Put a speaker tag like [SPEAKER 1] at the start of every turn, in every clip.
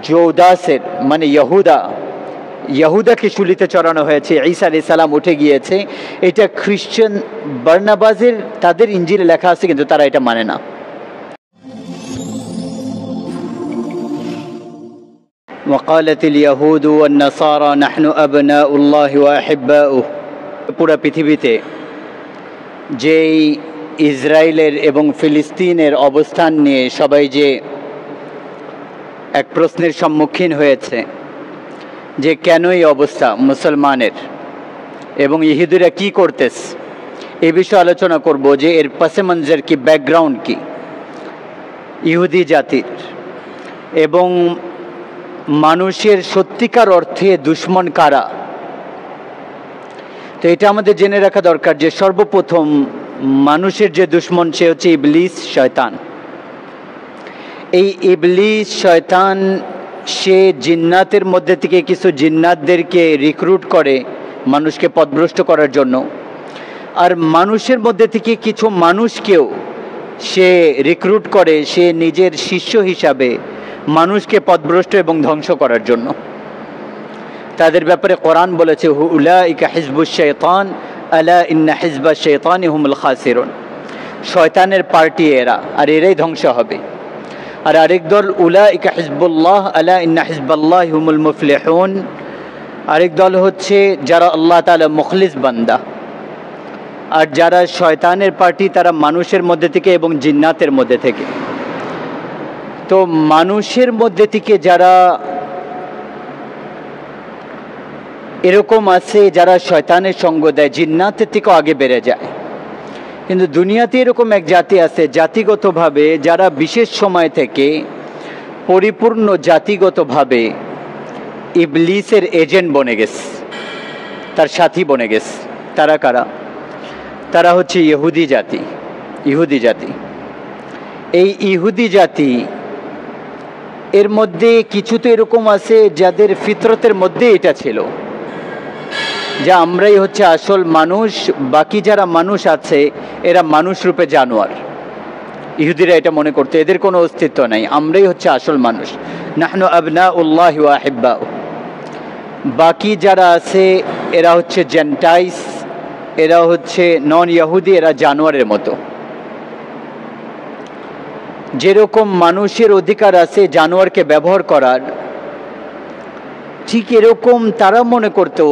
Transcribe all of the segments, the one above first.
[SPEAKER 1] জৌদাসের মানে ইয়াহুদাকে শুলিতে চড়ানো হয়েছে, ঈসা আলাইহিস সালাম উঠে গিয়েছে, এটা খ্রিস্টান বার্নাবাজের তাদের ইঞ্জিলে লেখা আছে, কিন্তু তারা এটা মানে না। وقالت اليهود والنصارى نحن أبناء الله وأحباؤه। পুরো পৃথিবীতে যেই ইসরায়েলের এবং ফিলিস্তিনের অবস্থান নিয়ে সবাই যে এক প্রশ্নের সম্মুখীন হয়েছে যে কেন এই অবস্থা মুসলমানের এবং ইহুদিরা কি করতেছে, এই বিষয়ে আলোচনা করব যে এর পাশে মঞ্জর কি, ব্যাকগ্রাউন্ড কি ইহুদি জাতির, এবং মানুষের সত্যিকার অর্থে দুশ্মন কারা। তো এটা আমাদের জেনে রাখা দরকার যে সর্বপ্রথম মানুষের যে দুশ্মন সে হচ্ছে ইবলিস, শয়তান। এই ইবলিস শয়তান সে জিন্নাতের মধ্যে থেকে কিছু জিন্নাতদেরকে রিক্রুট করে মানুষকে পথভ্রষ্ট করার জন্য, আর মানুষের মধ্যে থেকে কিছু মানুষকেও সে রিক্রুট করে সে নিজের শিষ্য হিসাবে মানুষকে পথভ্রষ্ট এবং ধ্বংস করার জন্য। তাদের ব্যাপারে কোরআন বলেছে উলাইকা হিজবুশ শাইতান আলা ইন্না হিজবাশ শাইতানি হুমুল খাসিরুন। শয়তানের পার্টি এরা, আর এরাই ধ্বংস হবে। আর আরেক দল উলাইকা হিজবুল্লাহ আলা ইন্না হিজবাল্লাহি হুমুল মুফলিহুন, আরেক দল হচ্ছে যারা আল্লাহ তাআলা মুখলিস বান্দা। আর যারা শয়তানের পার্টি তারা মানুষের মধ্যে থেকে এবং জিন্নাতের মধ্যে থেকে। তো মানুষের মধ্যে থেকে যারা এরকম আছে যারা শয়তানের সঙ্গ দেয়, জিন্নাতের থেকেও আগে বেড়ে যায়। কিন্তু দুনিয়াতে এরকম এক জাতি আছে জাতিগতভাবে যারা বিশেষ সময় থেকে পরিপূর্ণ জাতিগতভাবে ইবলিসের এজেন্ট বনে গেছে, তার সাথী বনে গেছে। তারা কারা? তারা হচ্ছে ইহুদি জাতি। এই ইহুদি জাতি এর মধ্যে কিছু তো এরকম আছে যাদের ফিতরতের মধ্যে এটা ছিল যে আমরাই হচ্ছে আসল মানুষ, বাকি যারা মানুষ আছে এরা মানুষ রূপে জানোয়ার। ইহুদিরা এটা মনে করতে এদের কোনো অস্তিত্ব নাই, আমরাই হচ্ছে আসল মানুষ, নাহনু আবনাউল্লাহি ওয়া আহিব্বাউ। বাকি যারা আছে এরা হচ্ছে জেন্টাইস, এরা হচ্ছে নন ইহুদি, এরা জানোয়ারের মতো। যেরকম মানুষের অধিকার আছে জানোয়ারকে ব্যবহার করার, ঠিক এরকম তারা মনে করতো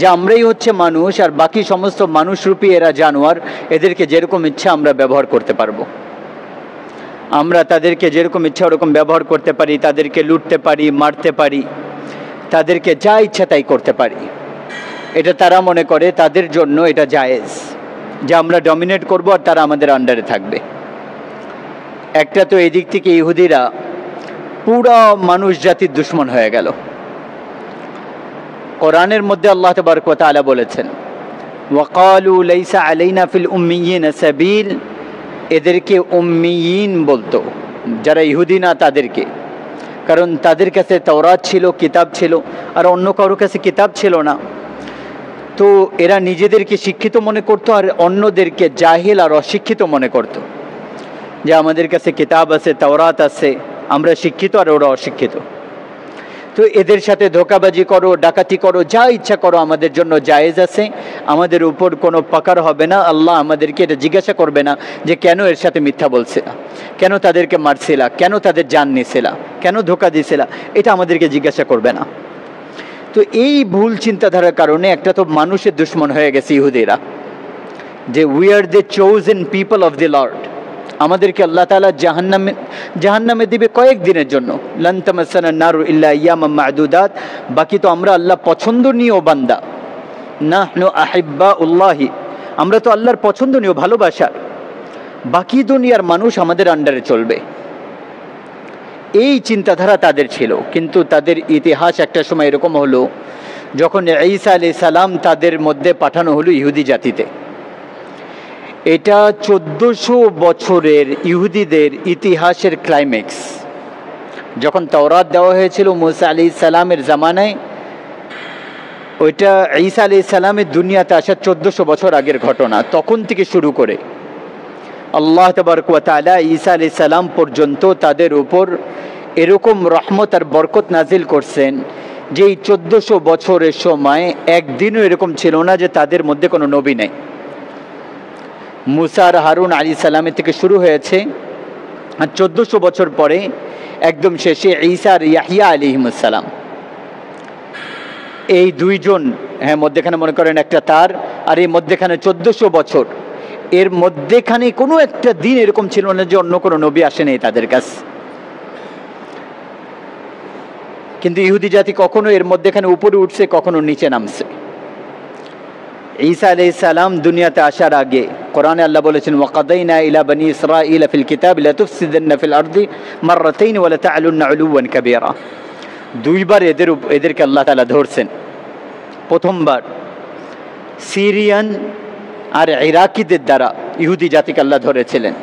[SPEAKER 1] যে আমরাই হচ্ছে মানুষ আর বাকি সমস্ত মানুষরূপী এরা জানোয়ার, এদেরকে যেরকম ইচ্ছা আমরা ব্যবহার করতে পারবো। আমরা তাদেরকে যেরকম ইচ্ছা ওরকম ব্যবহার করতে পারি, তাদেরকে লুটতে পারি, মারতে পারি, তাদেরকে যা ইচ্ছা তাই করতে পারি। এটা তারা মনে করে তাদের জন্য এটা জায়েজ যে আমরা ডমিনেট করব আর তারা আমাদের আন্ডারে থাকবে। একটা তো এই দিক থেকে ইহুদিরা পুরা মানুষ জাতির দুশ্মন হয়ে গেল। কোরআনের মধ্যে আল্লাহ তাবারক ওয়া তাআলা বলেছেন ওয়াকালু লাইসা আলাইনা ফিল উম্মিয়িনা সাবিল, এদেরকে উম্মিয়িন বলতো যারা ইহুদি না তাদেরকে, কারণ তাদের কাছে তাওরাত ছিল, কিতাব ছিল, আর অন্য কারোর কাছে কিতাব ছিল না। তো এরা নিজেদেরকে শিক্ষিত মনে করতো আর অন্যদেরকে জাহিল আর অশিক্ষিত মনে করতো, যে আমাদের কাছে কিতাব আছে, তাওরাত আছে, আমরা শিক্ষিত আর ওরা অশিক্ষিত। তো এদের সাথে ধোঁকাবাজি করো, ডাকাতি করো, যা ইচ্ছা করো, আমাদের জন্য জায়েজ আছে, আমাদের উপর কোনো পাকার হবে না। আল্লাহ আমাদেরকে এটা জিজ্ঞাসা করবে না যে কেন এর সাথে মিথ্যা বলছিলা, কেন তাদেরকে মারছিলা, কেন তাদের জান নিছিলা, কেন ধোঁকা দিছিলা, এটা আমাদেরকে জিজ্ঞাসা করবে না। তো এই ভুল চিন্তাধারার কারণে একটা তো মানুষের দুশ্মন হয়ে গেছে ইহুদিরা, যে we are the chosen people of the Lord, আমাদেরকে আল্লাহ তাআলা জাহান্নামে দিবে কয়েকদিনের জন্য, লান তামাসসানা নারু ইল্লা আইয়ামাম মা'দুদাত, বাকি তো আমরা আল্লাহ পছন্দনীয় বান্দা, নাহনু আহিব্বাউল্লাহি, আমরা তো আল্লাহর পছন্দনীয় ভালোবাসার, বাকি দুনিয়ার মানুষ আমাদের আন্ডারে চলবে। এই চিন্তাধারা তাদের ছিল। কিন্তু তাদের ইতিহাস একটা সময় এরকম হলো যখন ঈসা আলাইহিস সালাম তাদের মধ্যে পাঠানো হলো ইহুদি জাতিতে। এটা 1400 বছরের ইহুদিদের ইতিহাসের ক্লাইম্যাক্স। যখন তাওরাত দেওয়া হয়েছিল মুসা আলাইহিস সালামের জামানায়, ওইটা ঈসা আলাইহিস সালামের দুনিয়াতে আসা 1400 বছর আগের ঘটনা। তখন থেকে শুরু করে আল্লাহ তাবারক ওয়া তাআলা ঈসা আলাইহিস সালাম পর্যন্ত তাদের উপর এরকম রহমত আর বরকত নাজিল করছেন যে এই 1400 বছরের সময় একদিনও এরকম ছিল না যে তাদের মধ্যে কোনো নবী নেই। মুসা আর হারুন আলাইহিস সালামের থেকে শুরু হয়েছে, আর 1400 বছর পরে একদম শেষে ঈসা আর ইয়াহইয়া আলাইহিস সালাম। এই দুইজন, হ্যাঁ মধ্যেখানে মনে করেন একটা তার, আর এই মধ্যেখানে 1400 বছর, এর মধ্যেখানে কোনো একটা দিন এরকম ছিল না যে অন্য কোনো নবী আসেনি তাদের কাছে। কিন্তু ইহুদি জাতি কখনো এর মধ্যেখানে উপরে উঠছে, কখনো নিচে নামছে। ঈসা আলাইহিস সালাম দুনিয়াতে আসার আগে কোরআনে আল্লাহ বলেছেন, ওয়াকাদাইনা ইলা বনি ইসরাঈল ফিল কিতাব লা তুফসিদান্না ফিল আরদি মাররাতাইন ওয়া লা তা'লুন্না উলুওয়ান কাবীরা। দুইবার এদেরকে আল্লাহ তাআলা ধরছেন। প্রথমবার সিরিয়ান আর ইরাকিদের দ্বারা ইহুদি জাতিকে আল্লাহ ধরেছিলেন,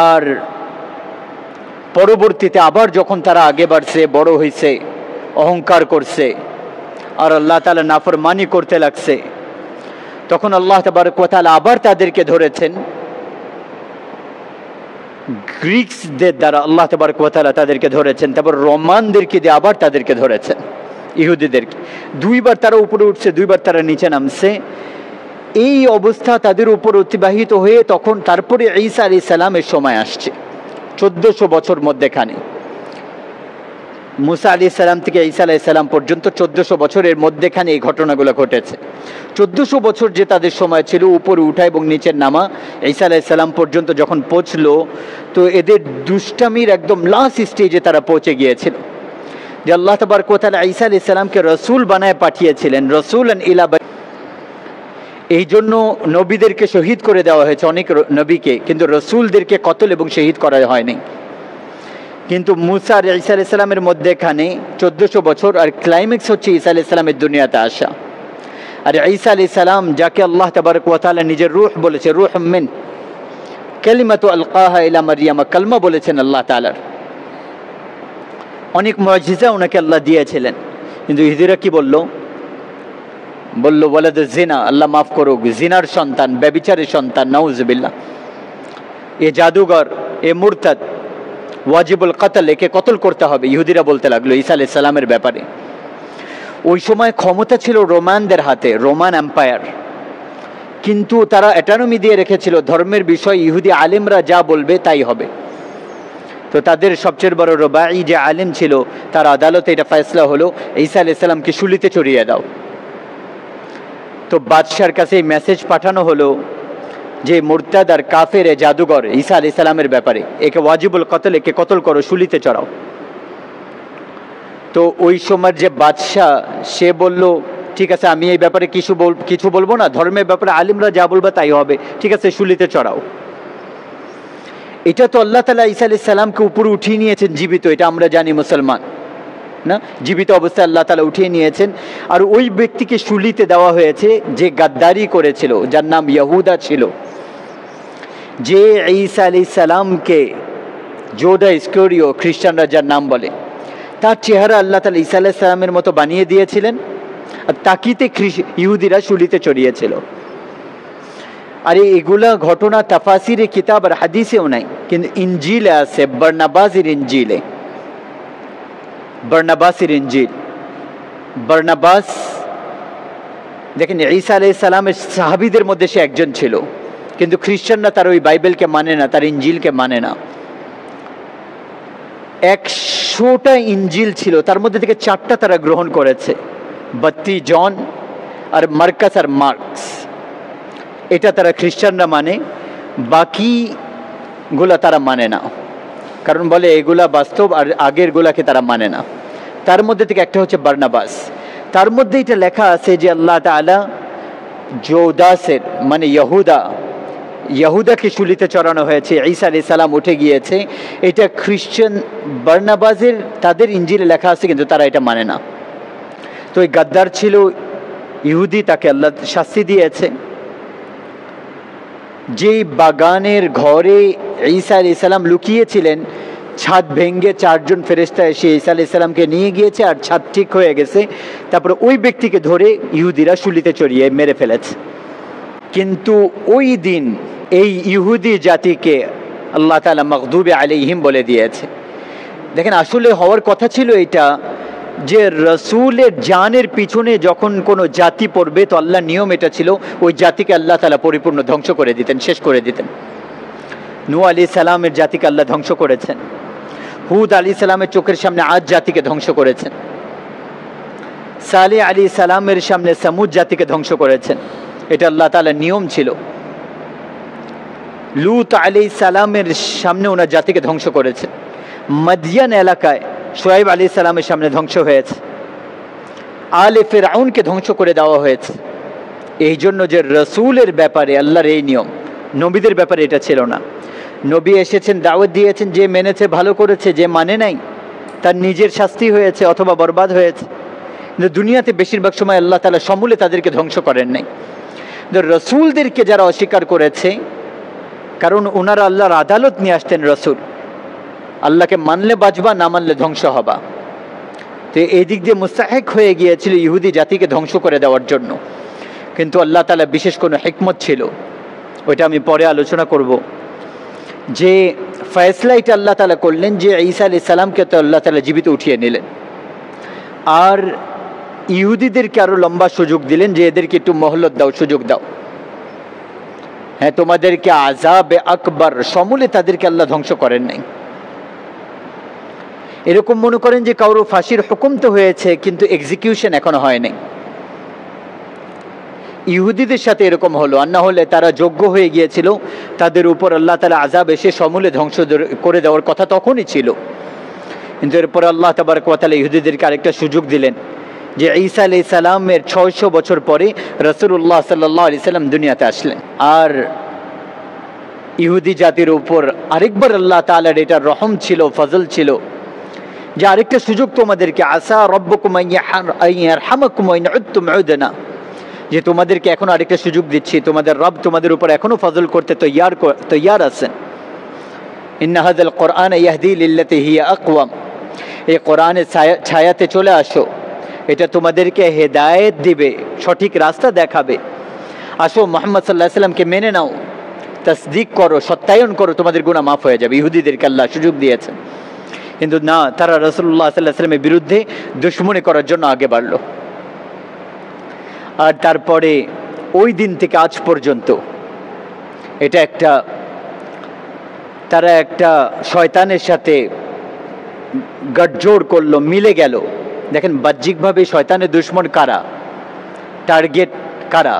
[SPEAKER 1] আর পরবর্তীতে আবার যখন তারা আগে বাড়ছে, বড় হয়েছে, অহংকার করছে আর আল্লাহ তাআলা নাফরমানি করতে লাগছে, তখন আল্লাহ তাবারক ওয়া তাআলা আবার তাদেরকে ধরেছেন। গ্রিকসদের দ্বারা আল্লাহ তাবারক ওয়া তাআলা তাদেরকে ধরেছেন, তারপর রোমানদেরকে দিয়ে আবার তাদেরকে ধরেছেন, ইহুদিদেরকে। দুইবার তারা উপরে উঠছে, দুইবার তারা নিচে নামছে। এই অবস্থা তাদের উপর অতিবাহিত হয়ে তখন তারপরে ঈসা আলাইহিস সালামের সময় আসছে 1400 বছর মধ্যেখানে। মুসা আলাইহিস সালাম থেকে ঈসা আলাইহিস সালাম পর্যন্ত 1400 বছরের মধ্যেখানে এই ঘটনাগুলো ঘটেছে। 1400 বছর যে তাদের সময় ছিল উপরে উঠা এবং নিচের নামা, ঈসা আলাইহিস সালাম পর্যন্ত যখন পৌঁছলো, তো এদের দুষ্টামির একদম লাস্ট স্টেজে তারা পৌঁছে গিয়েছিল। যে আল্লাহ তাবারক ওয়া তাআলা ঈসা আলাইহিস সালামকে রসুল বানায় পাঠিয়েছিলেন, রসুলান ইলা, এই জন্য নবীদেরকে শহীদ করে দেওয়া হয়েছে, অনেক নবীকে, কিন্তু রসুলদেরকে কতল এবং শহীদ করা হয়নি। কিন্তু মুসা আর ঈসা আলাইহিস সালামের মধ্যেখানে 1400 বছর, আর ক্লাইম্যাক্স হচ্ছে ঈসা আলাইহিস সালামের দুনিয়াতে আসা। আর ঈসা আলাইহিস সালাম যাকে আল্লাহ তাবারক ওয়া তাআলা নিজের রূহ বলেছে, রূহ মিন কালিমাতু আলকাহা ইলা মারইয়াম, কালমা বলেছেন আল্লাহ তাআলার। অনেক মুআজিজা ওনাকে আল্লাহ দিয়েছিলেন, কিন্তু ইহুদিরা কি বললো ওয়ালাদু জিনা, আল্লাহ মাফ করুক, জিনার সন্তান, ব্যভিচারের সন্তান, নাউজুবিল্লাহ। এ জাদুঘর, এ মুরতাদ, ওয়াজিবুল কতল, একে কতল করতে হবে, ইহুদিরা বলতে লাগলো ঈসা আলাইহিস সালামের ব্যাপারে। ওই সময় ক্ষমতা ছিল রোমানদের হাতে, রোমান এম্পায়ার, কিন্তু তারা অ্যাটনমি দিয়ে রেখেছিল, ধর্মের বিষয় ইহুদি আলেমরা যা বলবে তাই হবে। তো তাদের সবচেয়ে বড় রবাই যে আলেম ছিল, তার আদালতে এটা ফয়সলা হলো ঈসা আলাইহিস সালামকে শুলিতে চড়িয়ে দাও। তো বাদশার কাছে এই মেসেজ পাঠানো হলো যে মুরতাদ আর কাফের এ জাদুঘর ঈসা আলাইহিস সালামের ব্যাপারে, একে ওয়াজিবুল কতল, একে কতল করো, শুলিতে চড়াও। তো ওই সময়ের যে বাদশাহ, সে বলল ঠিক আছে, আমি এই ব্যাপারে কিছু বলবো না, ধর্মের ব্যাপারে আলিমরা যা বলবে তাই হবে, ঠিক আছে শুলিতে চড়াও। এটা তো আল্লাহ তাআলা ঈসা আলাইহিস সালামকে উপরে উঠিয়ে নিয়েছেন জীবিত, এটা আমরা জানি মুসলমান না, জীবিত অবস্থায় আল্লাহ তাআলা উঠিয়ে নিয়েছেন। আর ওই ব্যক্তিকে শুলিতে দেওয়া হয়েছে যে গাদ্দারি করেছিল, যার নাম ইহুদা ছিল, যে ঈসা আলাইহিস সালামকে জোদা ইস্করিও খ্রিস্টানরা যার নাম বলে, তার চেহারা আল্লাহ তাআলা ঈসা আলাইহিস সালামের মতো বানিয়ে দিয়েছিলেন, আর তাকিতে ইহুদিরা শুলিতে চড়িয়েছিল। আর এগুলা ঘটনা তাফাসিরে কিতাব আর হাদিসেও নাই, কিন্তু ইনজিলে আছে, বারনাবাসের ইনজিলে, বারনাবাসের ইনজিল। বারনাবাস দেখেন ঈসা আলাইহিস সালামের সাহাবীদের মধ্যে সে একজন ছিল, কিন্তু খ্রিস্টানরা তার ওই বাইবেলকে মানে না, তার ইনজিলকে মানে না। 100টা ইনজিল ছিল, তার মধ্যে থেকে 4টা তারা গ্রহণ করেছে, বাত্তি, জন আর মার্কাস আর মার্কস, এটা তারা খ্রিস্টানরা মানে, বাকিগুলা তারা মানে না, কারণ বলে এগুলা বাস্তব আর আগের গুলাকে তারা মানে না। তার মধ্যে থেকে একটা হচ্ছে বারনাবাস, তার মধ্যে এটা লেখা আছে যে আল্লাহ তাআলা জোদাসের মানে ইহুদাকে শুলিতে চড়ানো হয়েছে, ঈসা আলাইহিস সালাম উঠে গিয়েছে, এটা খ্রিস্টান বারনাবাসের তাদের ইনজিলে লেখা আছে, কিন্তু তারা এটা মানে না। তো এই গাদ্দার ছিল ইহুদি, তাকে আল্লাহ শাস্তি দিয়েছে। যেই বাগানের ঘরে ঈসা আলাইহিস সালাম লুকিয়েছিলেন, ছাদ ভেঙে 4 জন ফেরেশতা এসে ঈসা আলাইহিস সালামকে নিয়ে গিয়েছে, আর ছাদ ঠিক হয়ে গেছে। তারপরে ওই ব্যক্তিকে ধরে ইহুদিরা শুলিতে চড়িয়ে মেরে ফেলেছে। কিন্তু ওই দিন এই ইহুদি জাতিকে আল্লাহ তাআলা মাগদুবে আলাইহিম বলে দিয়েছে। দেখেন, আসলে হওয়ার কথা ছিল এটা যে রসুলের জানের পিছনে যখন কোনো জাতি পড়বে তো আল্লাহ নিয়ম এটা ছিল ওই জাতিকে আল্লাহ তাআলা পরিপূর্ণ ধ্বংস করে দিতেন, শেষ করে দিতেন। নূহ আলাইহিস সালামের জাতিকে আল্লাহ ধ্বংস করেছেন, হুদ আলাইহিস সালামের চোখের সামনে আদ জাতিকে ধ্বংস করেছেন, সালেহ আলাইহিস সালামের সামনে সামুদ জাতিকে ধ্বংস করেছেন। এটা আল্লাহ তাআলার নিয়ম ছিল। লূত আলাইহিস সালামের সামনে ওনার জাতিকে ধ্বংস করেছেন। মাদিয়ান এলাকায় শুআয়ব আলাইহিস সালামের সামনে ধ্বংস হয়েছে। আলে ফিরআউনকে ধ্বংস করে দেওয়া হয়েছে। এই জন্য যে রসুলের ব্যাপারে আল্লাহর এই নিয়ম, নবীদের ব্যাপারে এটা ছিল না। নবী এসেছেন, দাওয়াত দিয়েছেন, যে মেনেছে ভালো করেছে, যে মানে নাই তার নিজের শাস্তি হয়েছে অথবা বরবাদ হয়েছে। কিন্তু দুনিয়াতে বেশিরভাগ সময় আল্লাহ তাআলা সমূলে তাদেরকে ধ্বংস করেন নাই। রসুলদেরকে যারা অস্বীকার করেছে, কারণ ওনারা আল্লাহর আদালত নিয়ে আসতেন। রসুল আল্লাহকে মানলে বাঁচবা, না মানলে ধ্বংস হবা। তো এই দিক দিয়ে মুস্তাহিক হয়ে গিয়েছিল ইহুদি জাতিকে ধ্বংস করে দেওয়ার জন্য। কিন্তু আল্লাহ তাআলা বিশেষ কোনো হিকমত ছিল, ওইটা আমি পরে আলোচনা করব। যে ফয়সলা এটা আল্লাহ তাআলা করলেন যে ঈসা আলাইহিস সালামকে তো আল্লাহ তাআলা জীবিত উঠিয়ে নিলেন, আর ইহুদিদেরকে আরো লম্বা সুযোগ দিলেন যে এদেরকে একটু মহলত দাও, সুযোগ দাও। হ্যাঁ, তোমাদেরকে আযাবে আকবার, সমূলে তাদেরকে আল্লাহ ধ্বংস করেন নাই। এরকম মনে করেন যে কারো ফাঁসির হুকুম তো হয়েছে কিন্তু এক্সিকিউশন এখনো হয় নাই। ইহুদিদের সাথে এরকম হলো, আর না হলে তারা যোগ্য হয়ে গিয়েছিল, তাদের উপর আল্লাহ তাআলা আযাব এসে সমূলে ধ্বংস করে দেওয়ার কথা তখনই ছিল। কিন্তু এরপর আল্লাহ তাবারক ওয়া তাআলা ইহুদিদেরকে আরেকটা সুযোগ দিলেন যে ঈসা আলাইহিস সালামের 600 বছর পরে রাসূলুল্লাহ সাল্লাল্লাহু আলাইহি সাল্লাম দুনিয়াতে আসলেন। আর ইহুদি জাতির উপর আরেকবার আল্লাহ তাআলার এটা রহম ছিল, ফজল ছিল যে আরেকটা সুযোগ তোমাদেরকে, আসা রব্বুকুম আইয়ারহামাকুম ওয়া ইন উদতুম উদনা, যে তোমাদেরকে এখন আরেকটা সুযোগ দিচ্ছি, তোমাদের রব তোমাদের উপর এখনো ফজল করতে তৈয়ার আছেন। ইন্না হাযাল কুরআন ইয়াহদি লিল্লাতি হিয়া আকওয়াম, এই কোরআনের ছায়াতে চলে আসো, এটা তোমাদেরকে হেদায়েত দিবে, সঠিক রাস্তা দেখাবে। আসো মুহাম্মদ সাল্লাল্লাহু আলাইহি সাল্লামকে মেনে নাও, তাসদিক করো, সত্যায়ন করো, তোমাদের গুনাহ মাফ হয়ে যাবে। ইহুদিদেরকে আল্লাহ সুযোগ দিয়েছেন, কিন্তু না, তারা রাসূলুল্লাহ সাল্লাল্লাহু আলাইহি সাল্লামের বিরুদ্ধে দুশমনি করার জন্য আগে বাড়লো। আর তারপরে ওই দিন থেকে আজ পর্যন্ত এটা তারা একটা শয়তানের সাথে গাঠজোড় করলো, মিলে গেল। দেখেন, বাহ্যিকভাবে শয়তানের দুশমন কারা, টার্গেট কারা?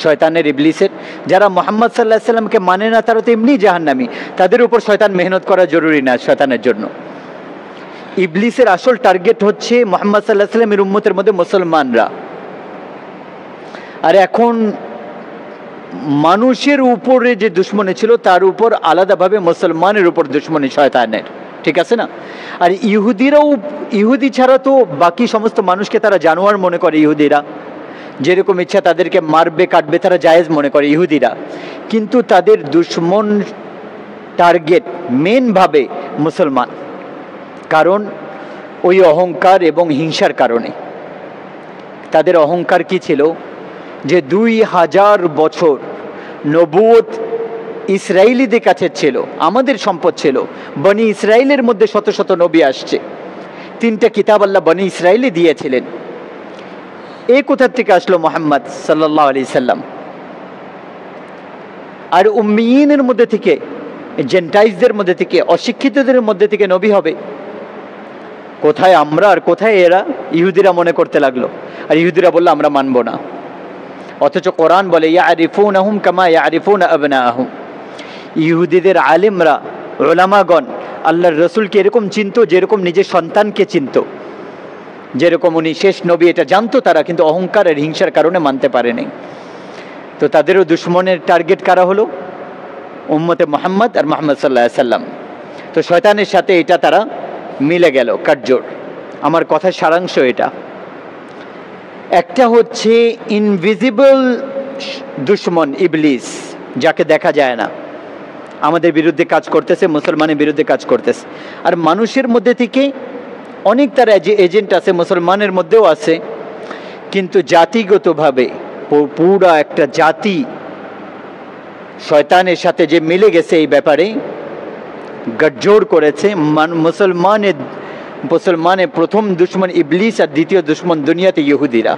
[SPEAKER 1] শয়তানের, ইবলিসের। যারা মুহাম্মদ সাল্লাল্লাহু আলাইহি সাল্লামকে মানে না তারা তো এমনি জাহান্নামী, তাদের উপর শয়তান মেহনত করা জরুরি না শয়তানের জন্য। ইবলিসের আসল টার্গেট হচ্ছে মুহাম্মদ সাল্লাল্লাহু আলাইহি সাল্লামের উম্মতের মধ্যে মুসলমানরা। আর এখন মানুষের উপরে যে দুশমনী ছিল তার উপর আলাদাভাবে মুসলমানের উপর দুশমনী শয়তানের, ঠিক আছে না? আর ইহুদি ছাড়া তো বাকি সমস্ত মানুষকে তারা জানোয়ার মনে করে। ইহুদিরা যেরকম ইচ্ছা তাদেরকে মারবে, কাটবে, তারা জায়েজ মনে করে ইহুদিরা। কিন্তু তাদের দুশমন টার্গেট মেনভাবে মুসলমান, কারণ ওই অহংকার এবং হিংসার কারণে। তাদের অহংকার কি ছিল? যে 2000 বছর নবুয়ত ইসরায়েলিদের কাছে ছিল, আমাদের সম্পদ ছিল। বনি ইসরায়েলের মধ্যে শত শত নবী আসছে, 3টা কিতাব আল্লাহ বনি ইসরায়েলে দিয়েছিলেন। এই কোথা থেকে আসলো মুহাম্মদ সাল্লাল্লাহু আলাইহি সাল্লাম? আর উম্মিয়িনের মধ্যে থেকে, জেন্টাইলদের মধ্যে থেকে, অশিক্ষিতদের মধ্যে থেকে নবী হবে। কোথায় আমরা আর কোথায় এরা? ইহুদিরা মনে করতে লাগলো, আর ইহুদিরা বললো আমরা মানব না। অথচ কোরআন বলে ইয়ারিফুনাহুম কামা ইয়ারিফুনা আবনাআহুম, ইহুদিদের আলেমরা, উলামাগণ আল্লাহর রসুলকে এরকম চিনতো যেরকম নিজের সন্তানকে চিনতো, যেরকম উনি শেষ নবী এটা জানতো তারা, কিন্তু অহংকার আর হিংসার কারণে মানতে পারেনি। তো তাদেরও দুশমনের টার্গেট কারা হলো? উম্মতে মুহাম্মদ আর মুহাম্মদ সাল্লাল্লাহু আলাইহি সাল্লাম। তো শয়তানের সাথে এটা তারা মিলে গেল, কাটজোড়। আমার কথার সারাংশ এটা। একটা হচ্ছে ইনভিজিবল দুশমন ইবলিস, যাকে দেখা যায় না, আমাদের বিরুদ্ধে কাজ করতেছে, মুসলমানের বিরুদ্ধে কাজ করতেছে। আর মানুষের মধ্যে থেকে অনেক তার এজেন্ট আছে, মুসলমানের মধ্যেও আছে, কিন্তু জাতিগতভাবে পুরা একটা জাতি শয়তানের সাথে যে মিলে গেছে এই ব্যাপারে গঠজোড় করেছে। মুসলমানের প্রথম দুশ্মন ইবলিস আর দ্বিতীয় দুশ্মন দুনিয়াতে ইহুদিরা।